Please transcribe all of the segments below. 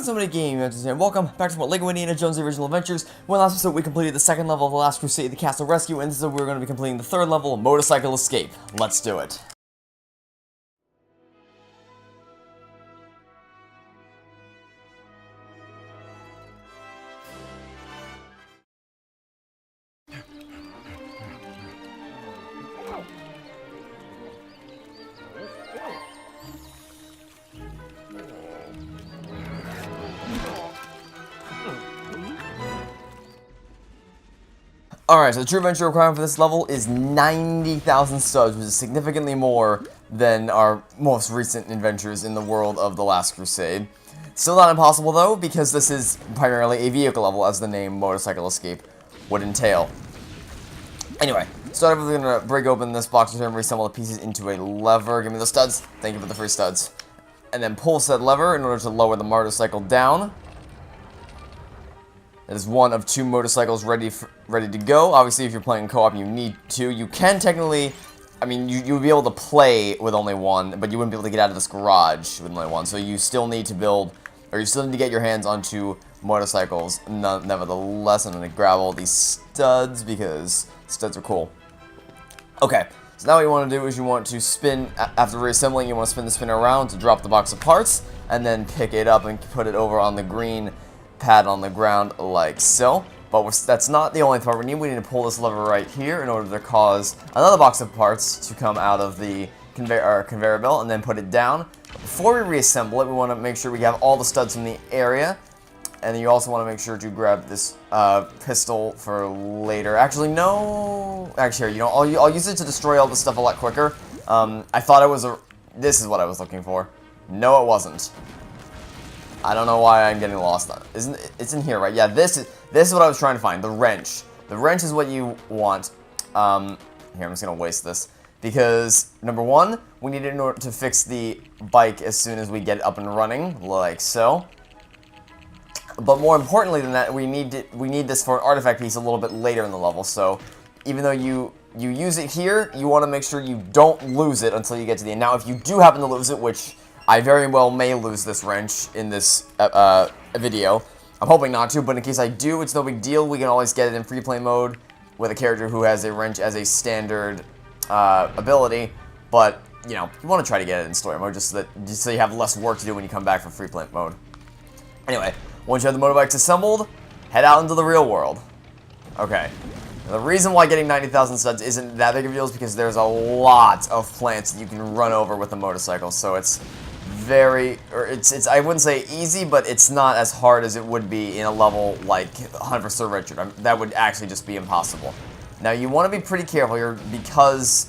got so many games, and welcome back to more LEGO Indiana Jones The Original Adventures. In the last episode, we completed the second level of the Last Crusade, the Castle Rescue, and this episode we're going to be completing the third level, Motorcycle Escape. Let's do it. Alright, so the true adventure requirement for this level is 90,000 studs, which is significantly more than our most recent adventures in the world of the Last Crusade. Still not impossible though, because this is primarily a vehicle level, as the name Motorcycle Escape would entail. Anyway, start off, we're going to break open this box and reassemble the pieces into a lever. Give me the studs. Thank you for the free studs. And then pull said lever in order to lower the motorcycle down. It is one of two motorcycles ready to go. Obviously, if you're playing co-op, you need two. You can technically, I mean, you would be able to play with only one, but you wouldn't be able to get out of this garage with only one. So you still need to build, or you still need to get your hands on two motorcycles. Nevertheless, I'm going to grab all these studs because studs are cool. Okay, so now what you want to do is you want to spin, after reassembling, you want to spin the spinner around to drop the box of parts, and then pick it up and put it over on the green pad on the ground like so. But that's not the only part we need. We need to pull this lever right here in order to cause another box of parts to come out of the conveyor belt and then put it down. Before we reassemble it, we want to make sure we have all the studs in the area. And then you also want to make sure to grab this pistol for later. Actually, no. Actually, you know, I'll use it to destroy all this stuff a lot quicker. I thought it was a. This is what I was looking for. No, it wasn't. I don't know why I'm getting lost. It's in here, right? Yeah, this is what I was trying to find. The wrench. The wrench is what you want. Here, I'm just gonna waste this because number one, we need it in order to fix the bike as soon as we get it up and running, like so. But more importantly than that, we need this for an artifact piece a little bit later in the level. So even though you use it here, you want to make sure you don't lose it until you get to the end. Now, if you do happen to lose it, which I very well may lose this wrench in this video. I'm hoping not to, but in case I do, it's no big deal. We can always get it in free play mode with a character who has a wrench as a standard ability. But, you know, you want to try to get it in story mode just so you have less work to do when you come back from free play mode. Anyway, once you have the motorbikes assembled, head out into the real world. Okay. Now, the reason why getting 90,000 studs isn't that big of a deal is because there's a lot of plants that you can run over with a motorcycle, so it's I wouldn't say easy, but it's not as hard as it would be in a level like Hunt for Sir Richard. That would actually just be impossible. Now, you want to be pretty careful here because,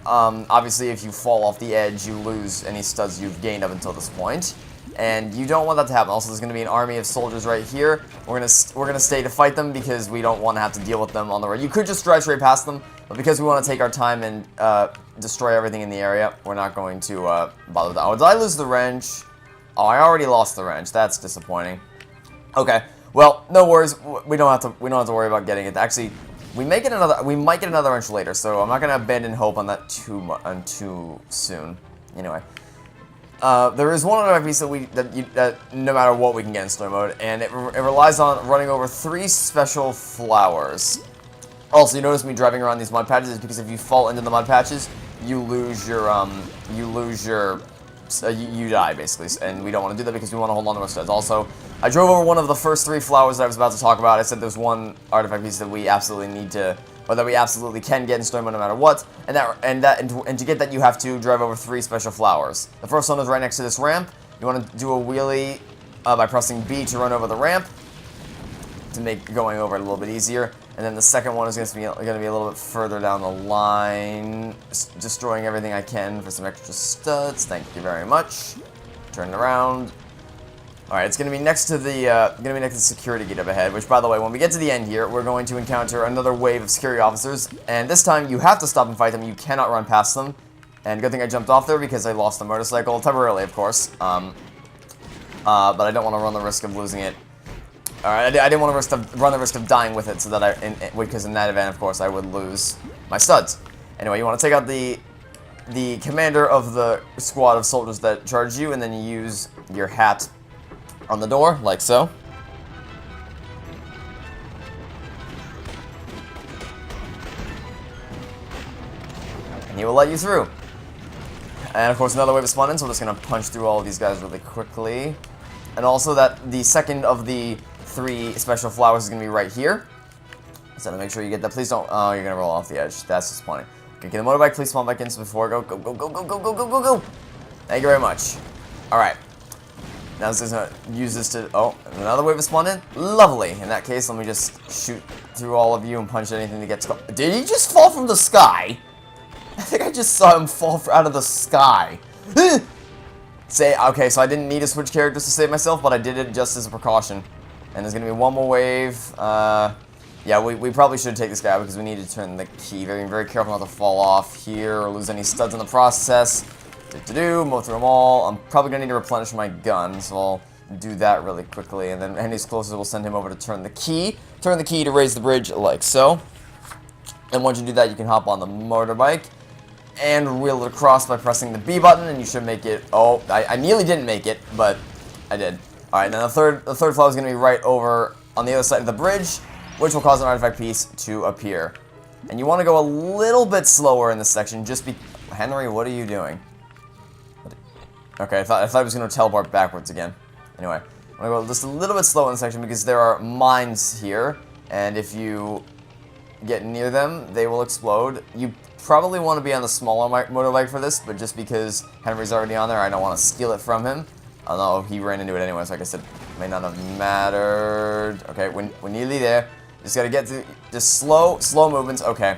obviously, if you fall off the edge, you lose any studs you've gained up until this point. And you don't want that to happen. Also, there's going to be an army of soldiers right here. We're gonna stay to fight them because we don't want to have to deal with them on the road. You could just drive straight past them, but because we want to take our time and destroy everything in the area, we're not going to bother with that. Oh, did I lose the wrench? Oh, I already lost the wrench. That's disappointing. Okay, well, no worries. We don't have to worry about getting it. Actually, we might get another wrench later, so I'm not gonna abandon hope on that too soon. Anyway. There is one other piece that no matter what we can get in story mode, and it relies on running over 3 special flowers. Also, you notice me driving around these mud patches is because if you fall into the mud patches, you die basically, and we don't want to do that because we want to hold on to our studs. Also, I drove over one of the first 3 flowers that I was about to talk about. I said there's one artifact piece that we absolutely need to. Or that we absolutely can get in story mode no matter what, and to get that you have to drive over 3 special flowers. The first one is right next to this ramp. You want to do a wheelie by pressing B to run over the ramp to make going over it a little bit easier. And then the second one is going to be a little bit further down the line, destroying everything I can for some extra studs. Thank you very much. Turn it around. Alright, it's going to be next to the security gate up ahead, which, by the way, when we get to the end here, we're going to encounter another wave of security officers, and this time you have to stop and fight them. You cannot run past them, and good thing I jumped off there because I lost the motorcycle, temporarily, of course, but I don't want to run the risk of losing it. Alright, I didn't want to run the risk of dying with it, so that because in that event, of course, I would lose my studs. Anyway, you want to take out the commander of the squad of soldiers that charge you, and then you use your hat on the door, like so. And he will let you through. And of course another wave is spawned in, so we're just going to punch through all of these guys really quickly. And also that the second of the 3 special flowers is going to be right here. So to make sure you get that. Please don't... Oh, you're going to roll off the edge. That's disappointing. Okay, get the motorbike. Please spawn back in before. Go, go, go, go, go, go, go, go, go, go. Thank you very much. Alright. Now this is going to use this to... Oh, another wave is spawned in. Lovely. In that case, let me just shoot through all of you and punch anything that gets... Did he just fall from the sky? I think I just saw him fall out of the sky. Okay, so I didn't need to switch characters to save myself, but I did it just as a precaution. And there's going to be one more wave. Yeah, we probably should take this guy because we need to turn the key. Very careful not to fall off here or lose any studs in the process. Move through them all. I'm probably going to need to replenish my gun, so I'll do that really quickly. And then Henry's closest, we'll send him over to turn the key. Turn the key to raise the bridge like so. And once you do that, you can hop on the motorbike and wheel it across by pressing the B button, and you should make it. Oh, I nearly didn't make it, but I did. Alright, now the third flower is going to be right over on the other side of the bridge, which will cause an artifact piece to appear. And you want to go a little bit slower in this section, just be... Henry, what are you doing? Okay, I thought I was going to teleport backwards again. Anyway, I'm going to go just a little bit slow in this section because there are mines here, and if you get near them, they will explode. You probably want to be on the smaller motorbike for this, but just because Henry's already on there, I don't want to steal it from him. Although he ran into it anyway, so like I said, may not have mattered. Okay, we're nearly there. Just gotta get through, just slow movements. Okay,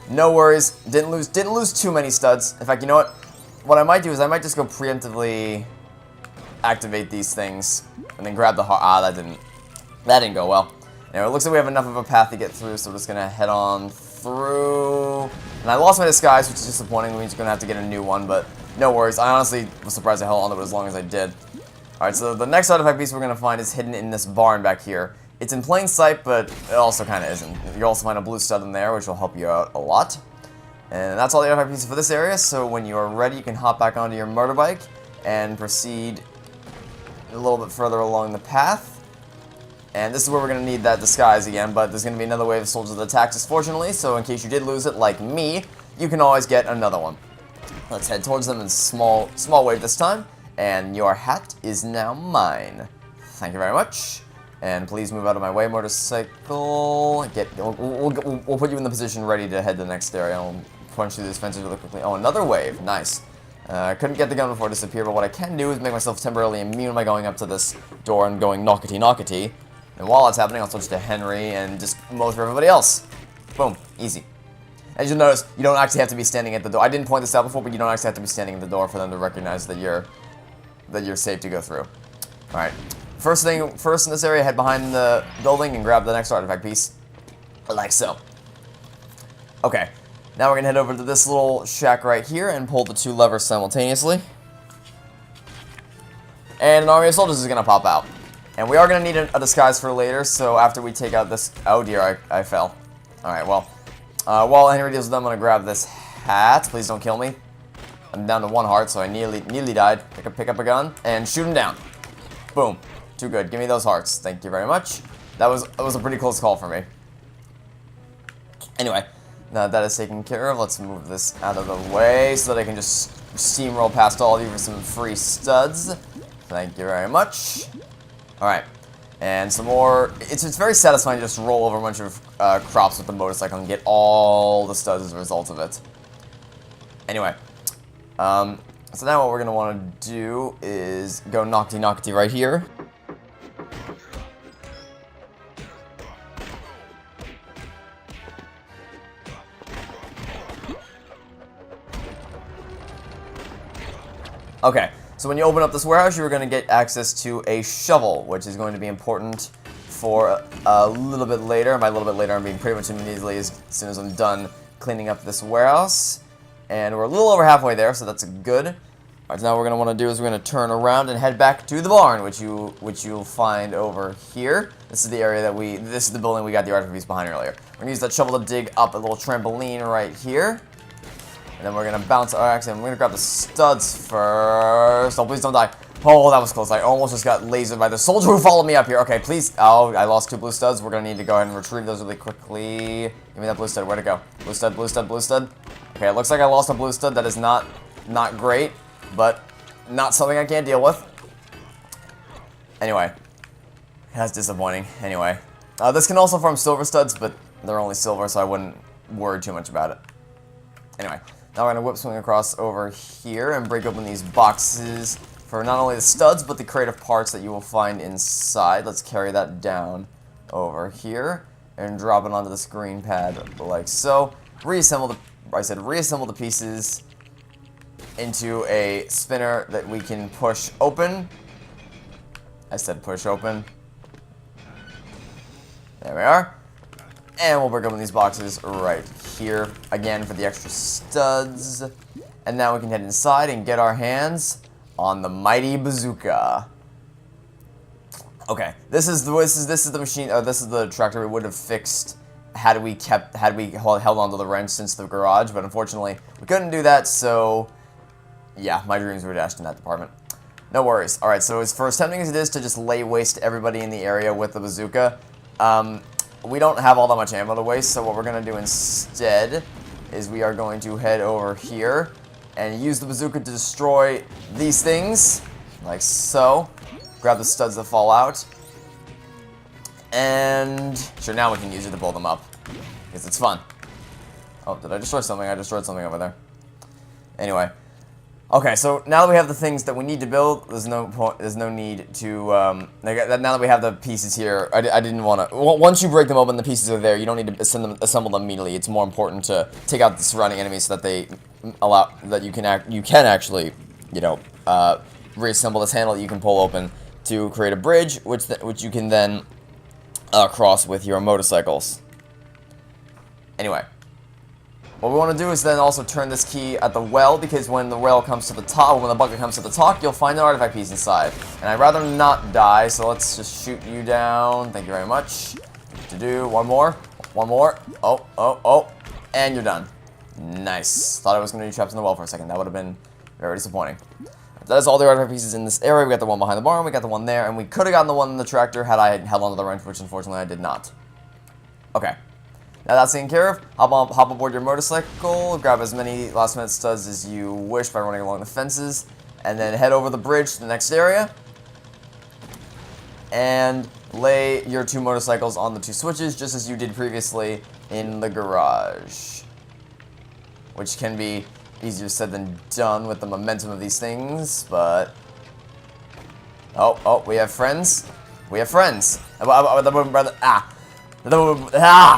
no worries. Didn't lose too many studs. In fact, you know what? What I might do is I might just go preemptively activate these things and then grab the heart. Ah, that didn't go well. Anyway, it looks like we have enough of a path to get through, so we're just gonna head on through. And I lost my disguise, which is disappointing. We're just gonna have to get a new one, but no worries. I honestly was surprised I held on to it as long as I did. Alright, so the next artifact piece we're gonna find is hidden in this barn back here. It's in plain sight, but it also kind of isn't. You'll also find a blue stud in there, which will help you out a lot. And that's all the artifact pieces for this area, so when you are ready, you can hop back onto your motorbike and proceed a little bit further along the path. And this is where we're going to need that disguise again, but there's going to be another wave of soldiers that attacks us, fortunately, so in case you did lose it, like me, you can always get another one. Let's head towards them in small wave this time, and your hat is now mine. Thank you very much. And please move out of my way, motorcycle. We'll put you in the position ready to head to the next area. I'll punch through these fences really quickly. Oh, another wave. Nice. I couldn't get the gun before it disappeared, but what I can do is make myself temporarily immune by going up to this door and going knockety knockety. And while that's happening, I'll switch to Henry and just mow through everybody else. Boom. Easy. As you'll notice, you don't actually have to be standing at the door. I didn't point this out before, but you don't actually have to be standing at the door for them to recognize that you're safe to go through. Alright. First in this area, head behind the building and grab the next artifact piece. Like so. Okay. Now we're going to head over to this little shack right here and pull the 2 levers simultaneously. And an army of soldiers is going to pop out. And we are going to need a disguise for later, so after we take out this... Oh dear, I fell. Alright, well. While Henry deals with them, I'm going to grab this hat. Please don't kill me. I'm down to 1 heart, so I nearly died. Pick up a gun and shoot him down. Boom. Too good. Give me those hearts. Thank you very much. That was a pretty close call for me. Anyway, now that is taken care of, let's move this out of the way so that I can just steamroll past all of you for some free studs. Thank you very much. Alright. And some more... It's very satisfying to just roll over a bunch of crops with the motorcycle and get all the studs as a result of it. Anyway. So now what we're going to want to do is go knockety knockety right here. Okay, so when you open up this warehouse, you're going to get access to a shovel, which is going to be important for a little bit later. And by a little bit later, I mean pretty much immediately as soon as I'm done cleaning up this warehouse. And we're a little over halfway there, so that's good. Alright, so now what we're going to want to do is we're going to turn around and head back to the barn, which you'll find over here. This is the area that this is the building we got the artifact piece behind earlier. We're going to use that shovel to dig up a little trampoline right here. And then we're going to bounce our axe, and we're going to grab the studs first. Oh, please don't die. Oh, that was close. I almost just got lasered by the soldier who followed me up here. Okay, please. Oh, I lost 2 blue studs. We're going to need to go ahead and retrieve those really quickly. Give me that blue stud. Where'd it go? Blue stud, blue stud, blue stud. Okay, it looks like I lost a blue stud. That is not great, but not something I can't deal with. Anyway, that's disappointing. Anyway, this can also form silver studs, but they're only silver, so I wouldn't worry too much about it. Anyway, now we're going to whip swing across over here and break open these boxes for not only the studs, but the creative parts that you will find inside. Let's carry that down over here and drop it onto the screen pad like so. Reassemble the pieces into a spinner that we can push open. I said push open. There we are. And we'll break open these boxes right here again for the extra studs. And now we can head inside and get our hands on the mighty bazooka. Okay, this is the machine. This is the tractor we would have fixed had we held onto the wrench since the garage, but unfortunately we couldn't do that. So yeah, my dreams were dashed in that department. No worries. All right, so as for as tempting as it is to just lay waste to everybody in the area with the bazooka, we don't have all that much ammo to waste. So what we're gonna do instead is we are going to head over here and use the bazooka to destroy these things, like so. Grab the studs that fall out. And sure, now we can use it to blow them up, because it's fun. Oh, did I destroy something? I destroyed something over there. Anyway. Okay, so now that we have the things that we need to build, there's no need to, now that we have the pieces here, I didn't want to, once you break them open, the pieces are there, you don't need to assemble them immediately. It's more important to take out the surrounding enemies so that they you can actually, you know, reassemble this handle that you can pull open to create a bridge, which you can then cross with your motorcycles. Anyway. What we want to do is then also turn this key at the well, because when the well comes to the top, when the bucket comes to the top, you'll find an artifact piece inside. And I'd rather not die, so let's just shoot you down. Thank you very much. To do one more. Oh, and you're done. Nice. Thought I was going to be trapped in the well for a second. That would have been very disappointing. That is all the artifact pieces in this area. We got the one behind the barn, we got the one there, and we could have gotten the one in the tractor had I held onto the wrench, which unfortunately I did not. Okay. Now that's taken care of, hop aboard your motorcycle, grab as many last minute studs as you wish by running along the fences, and then head over the bridge to the next area, and lay your 2 motorcycles on the 2 switches, just as you did previously in the garage. Which can be easier said than done with the momentum of these things, but... Oh, we have friends. We have friends. That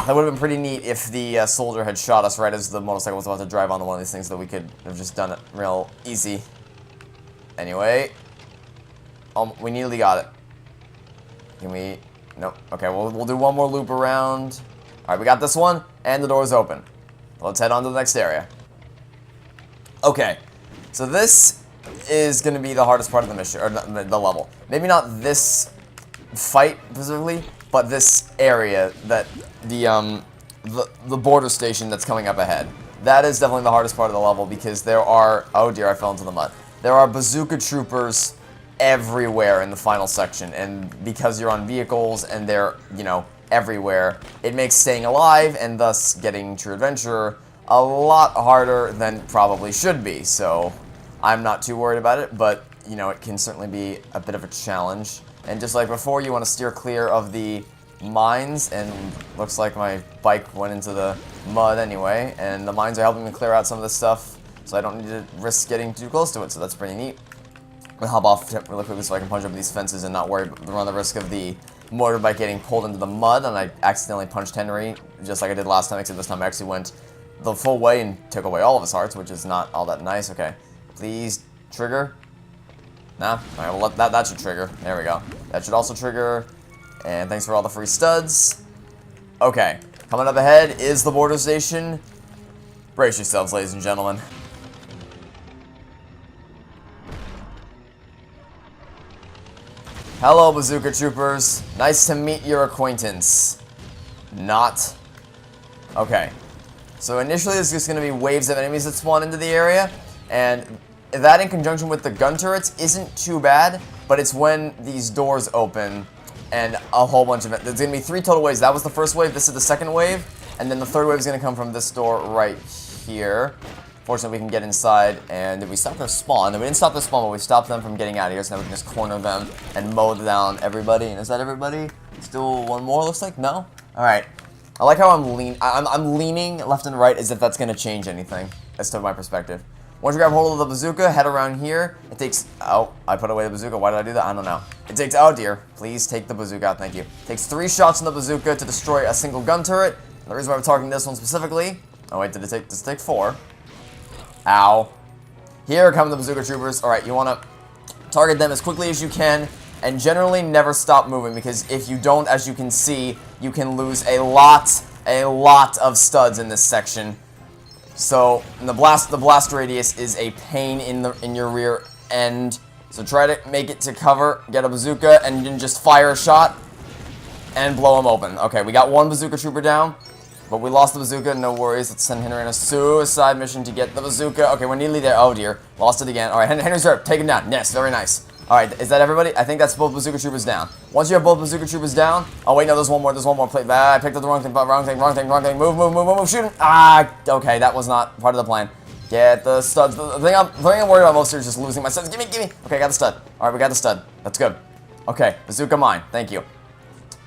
would have been pretty neat if the soldier had shot us right as the motorcycle was about to drive onto one of these things, so that we could have just done it real easy. Anyway. We nearly got it. Can we... Nope. Okay, we'll do one more loop around. Alright, we got this one, and the door's open. Let's head on to the next area. Okay. So this is going to be the hardest part of the mission, or the level. Maybe not this fight, specifically, but this area, that the border station that's coming up ahead. That is definitely the hardest part of the level, because there are... Oh dear, I fell into the mud. There are bazooka troopers everywhere in the final section, and because you're on vehicles and they're, you know, everywhere, it makes staying alive and thus getting true adventure a lot harder than probably should be. So I'm not too worried about it, but, you know, it can certainly be a bit of a challenge. And just like before, you want to steer clear of the mines, and looks like my bike went into the mud anyway, and the mines are helping me clear out some of this stuff, so I don't need to risk getting too close to it, so that's pretty neat. I'm going to hop off really quickly so I can punch over these fences and not run the risk of the motorbike getting pulled into the mud, and I accidentally punched Henry, just like I did last time, except this time I actually went the full way and took away all of his hearts, which is not all that nice. Okay, please, trigger. Nah? Alright, well, that should trigger. There we go. That should also trigger. And thanks for all the free studs. Okay, coming up ahead is the border station. Brace yourselves, ladies and gentlemen. Hello, bazooka troopers. Nice to meet your acquaintance. Not. Okay. So initially, there's just going to be waves of enemies that spawn into the area, and that in conjunction with the gun turrets isn't too bad, but it's when these doors open and a whole bunch of it. There's going to be 3 total waves. That was the first wave. This is the second wave. And then the third wave is going to come from this door right here. Fortunately, we can get inside. And did we stop their spawn? No, we didn't stop their spawn, but we stopped them from getting out of here. So now we can just corner them and mow down everybody. And is that everybody? Still one more, looks like? No? Alright. I like how I'm leaning left and right as if that's going to change anything. As to my perspective. Once you grab hold of the bazooka, head around here. It takes... Oh, I put away the bazooka. Why did I do that? I don't know. It takes... Oh, dear. Please take the bazooka out. Thank you. It takes 3 shots in the bazooka to destroy a single gun turret. And the reason why we're targeting this one specifically... Oh, wait. Does it take 4? Ow. Here come the bazooka troopers. Alright, you want to target them as quickly as you can. And generally never stop moving. Because if you don't, as you can see, you can lose a lot of studs in this section. So the blast radius is a pain in your rear end. So try to make it to cover, get a bazooka, and then just fire a shot and blow them open. Okay, we got 1 bazooka trooper down, but we lost the bazooka. No worries. Let's send Henry on a suicide mission to get the bazooka. Okay, we're nearly there. Oh dear, lost it again. All right, Henry's hurt. Take him down. Yes, very nice. All right, is that everybody? I think that's both bazooka troopers down. Once you have both bazooka troopers down... Oh, wait, no, there's one more. I picked up the wrong thing. Move, shoot him. Ah, okay, that was not part of the plan. Get the studs. The thing I'm worried about most here is just losing my studs. Gimme. Okay, I got the stud. All right, we got the stud. That's good. Okay, bazooka mine. Thank you.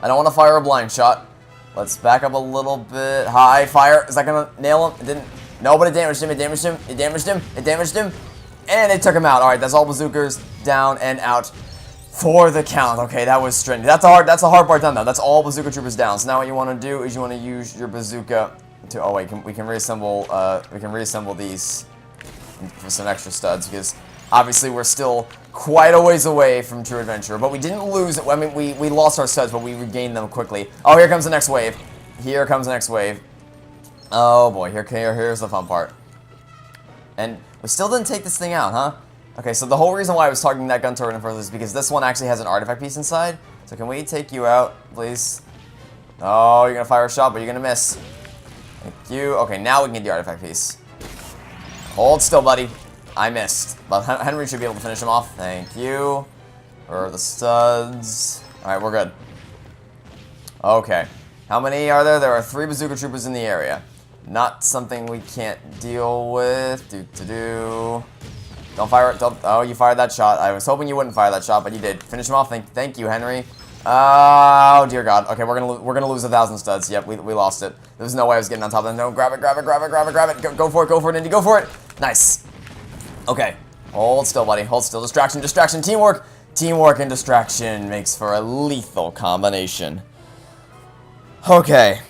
I don't want to fire a blind shot. Let's back up a little bit. High fire. Is that going to nail him? It didn't. No, but it damaged him. And it took him out. Alright, that's all bazookas down and out for the count. Okay, that was strange. That's a hard part done though. That's all bazooka troopers down. So now what you want to do is you want to use your bazooka to... Oh wait, we can reassemble these for some extra studs because obviously we're still quite a ways away from true adventure. But we didn't lose it. I mean, we lost our studs, but we regained them quickly. Oh, here comes the next wave. Oh boy, here's the fun part. And we still didn't take this thing out, huh? Okay, so the whole reason why I was targeting that gun turret in first is because this one actually has an artifact piece inside. So can we take you out, please? Oh, you're gonna fire a shot, but you're gonna miss. Thank you. Okay, now we can get the artifact piece. Hold still, buddy. I missed. But Henry should be able to finish him off. Thank you. For the studs. Alright, we're good. Okay. How many are there? There are 3 bazooka troopers in the area. Not something we can't deal with. Don't fire it. Oh, you fired that shot. I was hoping you wouldn't fire that shot, but you did. Finish him off. Thank you, Henry. Oh, dear God. Okay, we're gonna lose 1,000 studs. Yep, we lost it. There's no way I was getting on top of them. No, grab it. Go for it, Indy. Go for it. Nice. Okay. Hold still, buddy. Hold still. Distraction. Teamwork and distraction makes for a lethal combination. Okay.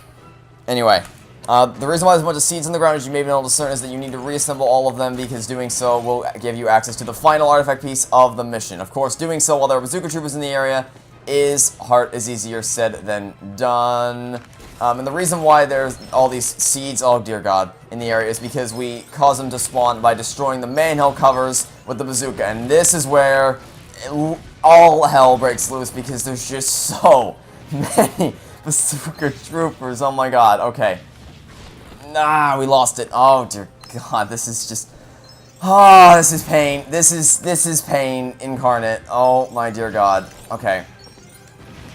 Anyway. The reason why there's a bunch of seeds in the ground, as you may be able to discern, is that you need to reassemble all of them because doing so will give you access to the final artifact piece of the mission. Of course, doing so while there are bazooka troopers in the area is easier said than done. And the reason why there's all these seeds, oh dear God, in the area is because we cause them to spawn by destroying the manhill covers with the bazooka. And this is where all hell breaks loose because there's just so many bazooka troopers. Oh my God, okay. Nah, we lost it. Oh dear God, this is just... Oh, this is pain. This is pain incarnate. Oh my dear God. Okay.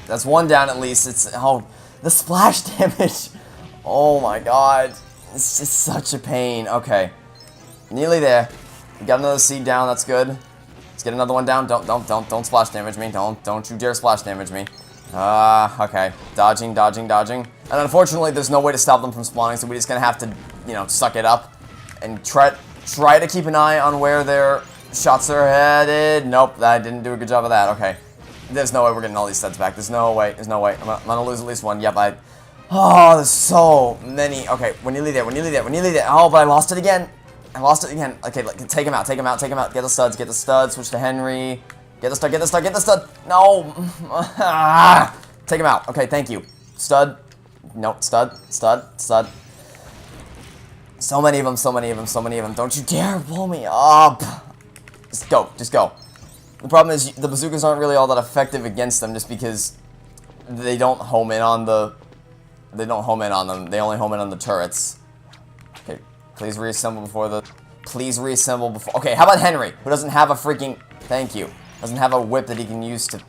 That's 1 down at least. It's... Oh, the splash damage. Oh my God. It's just such a pain. Okay. Nearly there. We got another seed down. That's good. Let's get another one down. Don't splash damage me. Don't you dare splash damage me. Okay. Dodging. And unfortunately, there's no way to stop them from spawning, so we're just gonna have to, you know, suck it up and try to keep an eye on where their shots are headed. Nope, I didn't do a good job of that. Okay. There's no way we're getting all these studs back. There's no way. I'm gonna lose at least one. Yep, Oh, there's so many. Okay, we're nearly there. Oh, but I lost it again. Okay, take him out. Get the studs. Switch to Henry. Get the stud. No. Take him out. Okay, thank you. Stud. Nope, stud. So many of them. Don't you dare blow me up. Just go. The problem is the bazookas aren't really all that effective against them just because they don't home in on them. They only home in on the turrets. Okay, please reassemble before the... Please reassemble before... Okay, how about Henry, who doesn't have a freaking... Thank you. Doesn't have a whip that he can use to...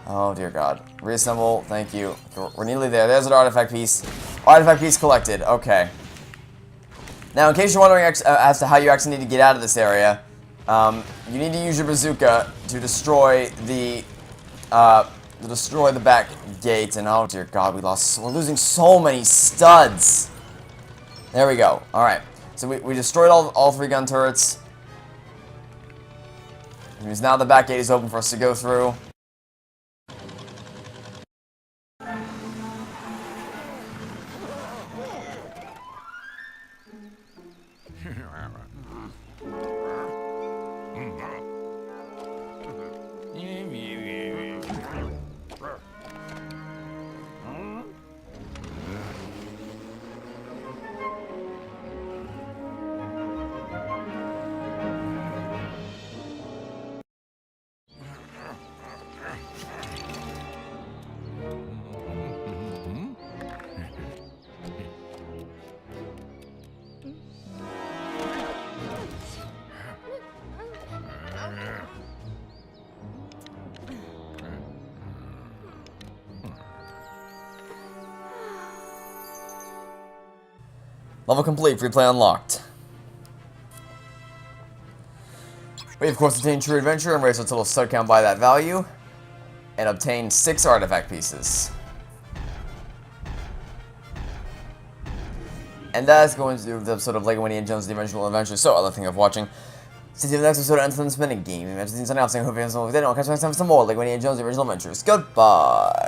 Oh, dear God. Reassemble. Thank you. We're nearly there. There's an artifact piece. Artifact piece collected. Okay. Now, in case you're wondering as to how you actually need to get out of this area, you need to use your bazooka to destroy the back gate. And oh, dear God, we're losing so many studs. There we go. All right. So we destroyed all 3 gun turrets. Because now the back gate is open for us to go through. Level complete, free play unlocked. We of course obtain true adventure and raise our total stud count by that value. And obtain 6 artifact pieces. And that's going to do the episode of LEGO Indiana Jones The Dimensional Adventure. So, other thing of watching. See you in the next episode of Enter the Spinning Game. Imagine things on out saying, hope you guys know what we did. I'll catch you next time for some more LEGO Indiana Jones The Original Adventures. Goodbye!